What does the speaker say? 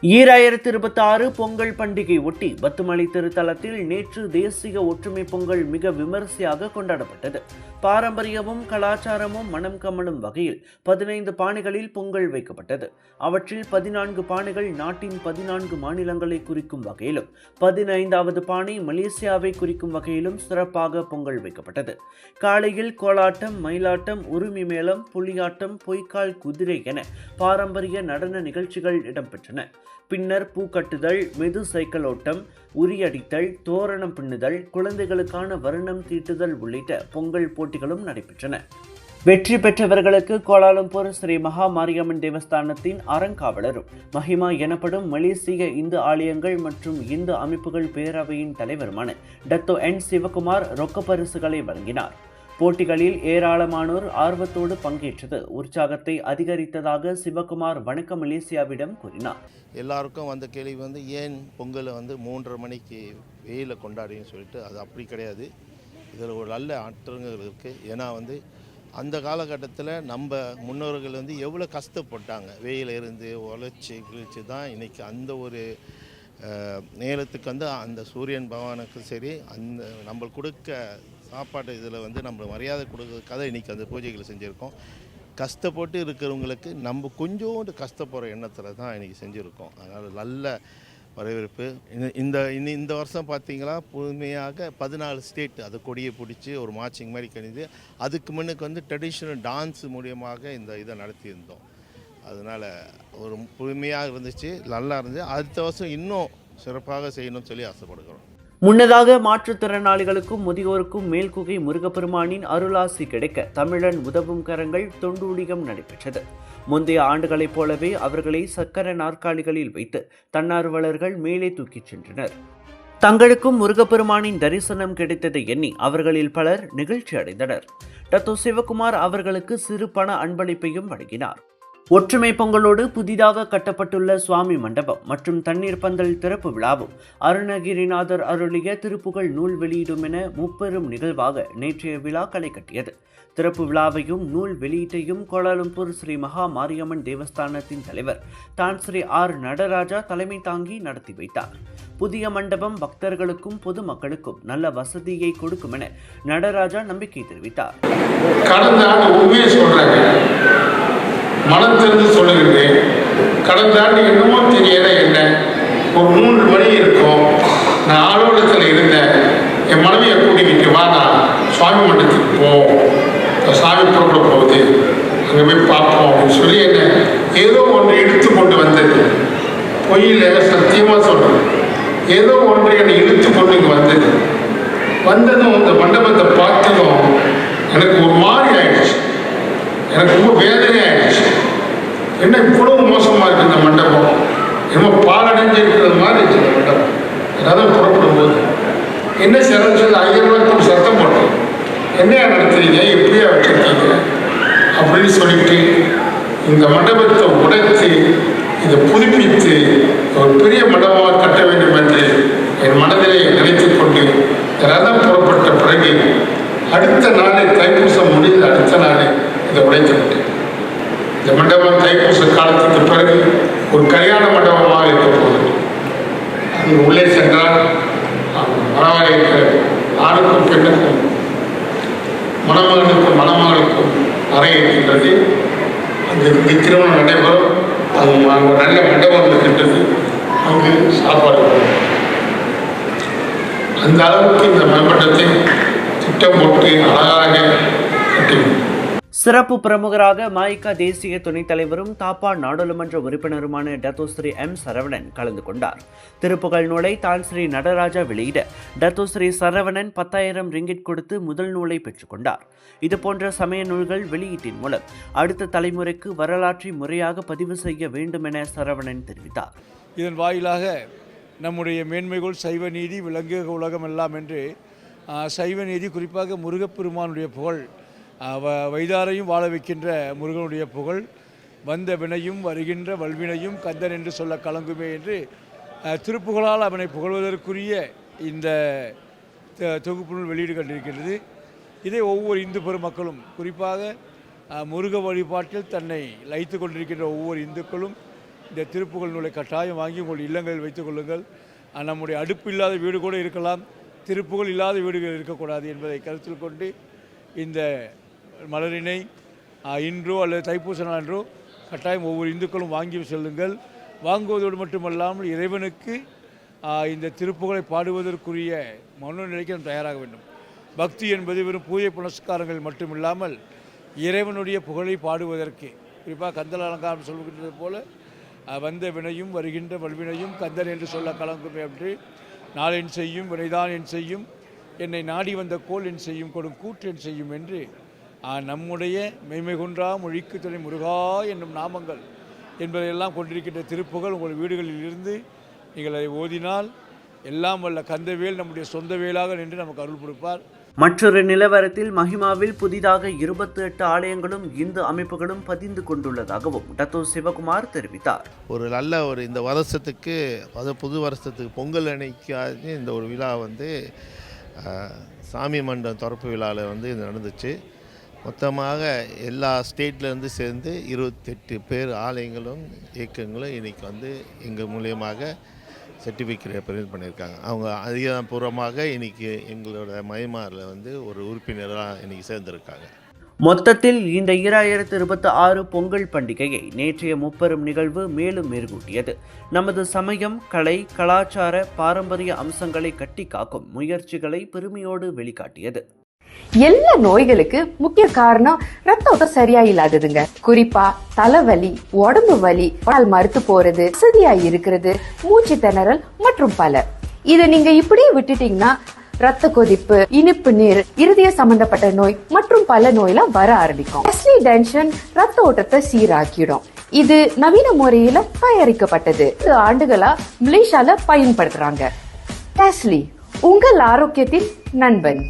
2026 பொங்கல் பண்டிகை ஒட்டி பத்துமலை திருத்தலத்தில் நேற்று தேசிய ஒற்றுமை பொங்கல் மிக விமரிசையாக கொண்டாடப்பட்டது. பாரம்பரியமும் கலாச்சாரமும் மனம் கமழும் வகையில் 15 பானைகளில் பொங்கல் வைக்கப்பட்டது. அவற்றில் 14 பானைகள் நாட்டின் 14 மாநிலங்களை குறிக்கும் வகையிலும் 15வது பானை மலேசியாவை குறிக்கும் வகையிலும் சிறப்பாக பொங்கல் வைக்கப்பட்டது. காலையில் கோலாட்டம், மயிலாட்டம், உருமி மேளம், புலியாட்டம், பொய்க்கால் குதிரை என பாரம்பரிய நடன நிகழ்ச்சிகள் இடம்பெற்றன. பின்னர் பூக்கட்டுதல், மெது சைக்கிள் ஓட்டம், உரியடித்தல், தோரணம் பின்னுதல், குழந்தைகளுக்கான வர்ணம் தீட்டுதல் உள்ளிட்ட பொங்கல் போட்டிகளும் நடைபெற்றன. வெற்றி பெற்றவர்களுக்கு கோலாலம்பூர் ஸ்ரீ மகா மாரியம்மன் தேவஸ்தானத்தின் அறங்காவலரும் மஹிமா எனப்படும் மலேசிய இந்து ஆலயங்கள் மற்றும் இந்து அமைப்புகள் பேரவையின் தலைவருமான டத்தோ என் சிவகுமார் ரொக்க பரிசுகளை வழங்கினார். போட்டிகளில் ஏராளமானோர் ஆர்வத்தோடு பங்கேற்றது உற்சாகத்தை அதிகரித்ததாக சிவகுமார் வணக்க மலேசியாவிடம் கூறினார். எல்லாருக்கும் வந்த கேள்வி ஏன் பொங்கலை 3:30 மணிக்கு வெயிலில் கொண்டாடின்னு சொல்லிட்டு, அது அப்படி கிடையாது. இதில் ஒரு நல்ல ஆற்றங்கள் இருக்குது. ஏன்னா அந்த காலகட்டத்தில் நம்ம முன்னோர்கள் எவ்வளோ கஷ்டப்பட்டாங்க, வெயில் இருந்து உழைச்சி கிழிச்சு தான் இன்றைக்கி அந்த ஒரு நேரத்துக்கு அந்த சூரியன் பகவானுக்கு சரி, அந்த நம்ம கொடுக்க சாப்பாடு இதில் நம்ம மரியாதை கொடுக்கறதுக்காக இன்றைக்கி அந்த பூஜைகளை செஞ்சுருக்கோம். கஷ்டப்பட்டு இருக்கிறவங்களுக்கு நம்ம கொஞ்சோண்டு கஷ்டப்படுற எண்ணத்தில் தான் இன்றைக்கி செஞ்சுருக்கோம். அதனால் நல்ல வரவேற்பு. இந்த வருஷம் பார்த்திங்களா, புதுமையாக 14 ஸ்டேட் அது கொடியை பிடிச்சி ஒரு மார்ச்சிங் மாதிரி கணிது. அதுக்கு முன்னுக்கு ட்ரெடிஷ்னல் டான்ஸ் மூலியமாக இந்த இதை நடத்தியிருந்தோம். அதனால் ஒரு புதுமையாக இருந்துச்சு, நல்லா இருந்துச்சு. அடுத்த வருஷம் இன்னும் சிறப்பாக செய்யணும்னு சொல்லி ஆசைப்படுகிறோம். முன்னதாக மாற்றுத்திறனாளிகளுக்கும் முதியோருக்கும் மேல்குகை முருகப்பெருமானின் அருளாசி கிடைக்க தமிழன் உதவும் கரங்கள் தொண்டூழியம் நடைபெற்றது. முந்தைய ஆண்டுகளைப் போலவே அவர்களை சக்கர நாற்காலிகளில் வைத்து தன்னார்வலர்கள் மேலே தூக்கிச் சென்றனர். தங்களுக்கும் முருகப்பெருமானின் தரிசனம் கிடைத்ததை எண்ணி அவர்களில் பலர் நிகழ்ச்சி அடைந்தனர். டத்தோ சிவகுமார் அவர்களுக்கு சிறு பண அன்பளிப்பையும் வழங்கினார். ஒற்றுமை பொங்கலோடு புதிதாக கட்டப்பட்டுள்ள சுவாமி மண்டபம் மற்றும் தண்ணீர் பந்தல் திறப்பு விழாவும் அருணகிரிநாதர் அருளிய திருப்புகழ் நூல் வெளியீடும் என முப்பெரும் நிகழ்வாக நேற்றைய விழா களை கட்டியது. திறப்பு விழாவையும் நூல் வெளியீட்டையும் கோலாலம்பூர் ஸ்ரீ மகா மாரியம்மன் தேவஸ்தானத்தின் தலைவர் தான் ஸ்ரீ ஆர் நடராஜா தலைமை தாங்கி நடத்தி வைத்தார். புதிய மண்டபம் பக்தர்களுக்கும் பொதுமக்களுக்கும் நல்ல வசதியை கொடுக்கும் என நடராஜா நம்பிக்கை தெரிவித்தார். கடந்த ஆண்டு மனம் தெரிந்து சொல்லுகிறேன். கடந்த ஆண்டு என்னமோ தெரியல, என்ன ஒரு 3 மணி இருக்கும், நான் ஆலோலத்தில் இருந்தேன். என் மனைவியை கூட்டிக்கிட்டு வா, நான் சுவாமி மண்டபத்துக்கு போவோம், சாமி புறப்பட போகுது, அங்கே போய் பார்ப்போம் அப்படின்னு சொல்லி என்ன ஏதோ ஒன்று இழுத்து கொண்டு வந்தது. பொய்யில் சத்தியமாக சொல்கிறேன், ஏதோ ஒன்று என்னை இழுத்து கொண்டு இங்கே வந்ததும் இந்த மண்டபத்தை பார்த்ததும் எனக்கு ஒரு மாதிரி ஆயிடுச்சு. எனக்கு ரொம்ப வேதனை ஆயிடுச்சு. என்ன இவ்வளவு மோசமாக இருக்குது இந்த மண்டபம், என்னமோ பாலடைஞ்சு இருக்கிறது மாதிரி இருக்குது இந்த மண்டபம். ஏதாவது புறப்படும் போது என்ன சிறந்தது, 1000 ரூபாய்க்கு சத்தம் போட்டோம், என்னையா நடத்துறீங்க, எப்படியா வச்சிருக்கீங்க அப்படின்னு சொல்லிட்டு இந்த மண்டபத்தை உடைத்து இதை புதுப்பித்து ஒரு பெரிய மண்டபமாக கட்ட வேண்டும் என்று என் மனதிலே நினைத்து கொண்டு ரதம் புறப்பட்ட பிறகு அடுத்த நாளே தைப்பூசம் முடிந்த அடுத்த நாளே இதை உடைத்து விட்டேன். இந்த மண்டபம் தைப்பூச காலத்துக்கு பிறகு ஒரு கல்யாண மண்டபமாக இருக்க போகுது. அங்கு உள்ளே சென்றால் மணவாளி ஆணுக்கும் பெண்ணுக்கும் மணமகனுக்கும் மணமகளுக்கும் அறை இருக்கின்றது. அங்கு திருமணம் நடைபெறும். அது ஒரு நல்ல மண்டபம் இருக்கின்றது. அங்கு சாப்பாடு அந்த அளவுக்கு இந்த மண்டபத்தை திட்டம் போட்டு அழகாக கட்டினோம். சிறப்பு பிரமுகராக மாய்கா தேசிய துணைத் தலைவரும் தாப்பா நாடாளுமன்ற உறுப்பினருமான டத்தோ ஸ்ரீ எம் சரவணன் கலந்து கொண்டார். திருப்புகழ் நூலை தான் ஸ்ரீ நடராஜா வெளியிட டத்தோ ஸ்ரீ சரவணன் 10,000 ரிங்கிட் கொடுத்து முதல் நூலை பெற்றுக்கொண்டார். இதுபோன்ற சமய நூல்கள் வெளியீட்டின் மூலம் அடுத்த தலைமுறைக்கு வரலாற்றை முறையாக பதிவு செய்ய வேண்டும் என சரவணன் தெரிவித்தார். இதன் வாயிலாக நம்முடைய மேன்மைகள் சைவ நீதி விளங்குக உலகம் எல்லாம் என்று சைவ நீதி, குறிப்பாக முருகப்பெருமானுடைய புகழ், வைதாரையும் வாழ வைக்கின்ற முருகனுடைய புகழ், வந்த வினையும் வருகின்ற வல்வினையும் கந்தன் என்று சொல்ல கலங்குமே என்று திருப்புகழால் அவனை புகழ்வதற்குரிய இந்த தொகுப்பு நூல் வெளியீடு கண்டிருக்கிறது. இதை ஒவ்வொரு இந்து பெருமக்களும், குறிப்பாக முருக வழிபாட்டில் தன்னை லயித்து கொண்டிருக்கின்ற ஒவ்வொரு இந்துக்களும் இந்த திருப்புகழ் நூலை கட்டாயம் வாங்கி உங்கள் இல்லங்களில் வைத்துக் கொள்ளுங்கள். நம்முடைய அடுப்பு இல்லாத வீடு கூட இருக்கலாம், திருப்புகழ் இல்லாத வீடுகள் இருக்கக்கூடாது என்பதை கருத்தில் கொண்டு இந்த மலரினை இன்றோ அல்லது தைப்பூச நாளன்றோ கட்டாயம் ஒவ்வொரு இந்துக்களும் வாங்கி செல்லுங்கள். வாங்குவதோடு மட்டுமல்லாமல் இறைவனுக்கு இந்த திருப்புகழை பாடுவதற்குரிய மனோநிலைக்கு நாம் தயாராக வேண்டும். பக்தி என்பது வெறும் பூஜை புனஸ்காரங்கள் மட்டுமில்லாமல் இறைவனுடைய புகழை பாடுவதற்கு, குறிப்பாக கந்தல் அலங்காரம் சொல்கின்றது போல வந்த வினையும் வருகின்ற வல்வினையும் கந்தன் என்று சொல்ல கலங்குமே என்று நாளென் செய்யும் வினைதான் என் செய்யும் என்னை நாடி வந்த கோல் என் செய்யும் கொடும் கூற்று என் செய்யும் என்று நம்முடைய மெய்மை குன்றா மொழிக்கு துணை முருகா என்னும் நாமங்கள் என்பதையெல்லாம் கொண்டிருக்கின்ற திருப்புகழ் உங்கள் வீடுகளில் இருந்து நீங்கள் அதை ஓதினால் எல்லாம் வல்ல கந்தவேல் நம்முடைய சொந்த வேலாக நின்று நமக்கு அருள் கொடுப்பார். மற்றொரு நிலவரத்தில் மஹிமாவில் புதிதாக 28 ஆலயங்களும் இந்து அமைப்புகளும் பதிந்து கொண்டுள்ளதாகவும் டத்தோ சிவகுமார் தெரிவித்தார். ஒரு நல்ல இந்த வருஷத்துக்கு, புது வருஷத்துக்கு பொங்கல் அன்னைக்காக இந்த ஒரு விழா சாமி மண்டம் திறப்பு விழாவில் இது நடந்துச்சு. மொத்தமாக எல்லா ஸ்டேட்லேருந்து சேர்ந்து 28 பேர் ஆலயங்களும் இயக்கங்களும் இன்றைக்கி எங்கள் மூலியமாக சர்டிஃபிகேட் ப்ரெசென்ட் பண்ணியிருக்காங்க. அவங்க அதிகபூர்வமாக இன்றைக்கி எங்களோட மயமாரில் ஒரு உறுப்பினராக இன்றைக்கி சேர்ந்துருக்காங்க. மொத்தத்தில் இந்த 2026 பொங்கல் பண்டிகையை நேற்றைய முப்பெரும் நிகழ்வு மேலும் மெருகூட்டியது. நமது சமயம், கலை, கலாச்சார, பாரம்பரிய அம்சங்களை கட்டி காக்கும் முயற்சிகளை பெருமையோடு வெளிக்காட்டியது. எல்லா நோய்களுக்கு முக்கிய காரணம் ரத்த ஓட்டம் சரியா இல்லாததுங்க. குறிப்பா தலைவலி, உடம்பு வலி, மறுத்து போறது, வசதியா இருக்கிறது, மூச்சு திணறல் மற்றும் பல. இத நீங்க இப்படியே விட்டுட்டீங்கன்னா ரத்த கொதிப்பு, இனிப்பு நீர், இருதய சம்பந்தப்பட்ட நோய் மற்றும் பல நோயெல்லாம் வர ஆரம்பிக்கும். டென்ஷன் ரத்த ஓட்டத்தை சீராக்கிடும். இது நவீன முறையில தயாரிக்கப்பட்டது. ஆண்டுகளா மலேசியால பயன்படுத்துறாங்க. டெஸ்லி, உங்கள் ஆரோக்கியத்தின் நண்பன்.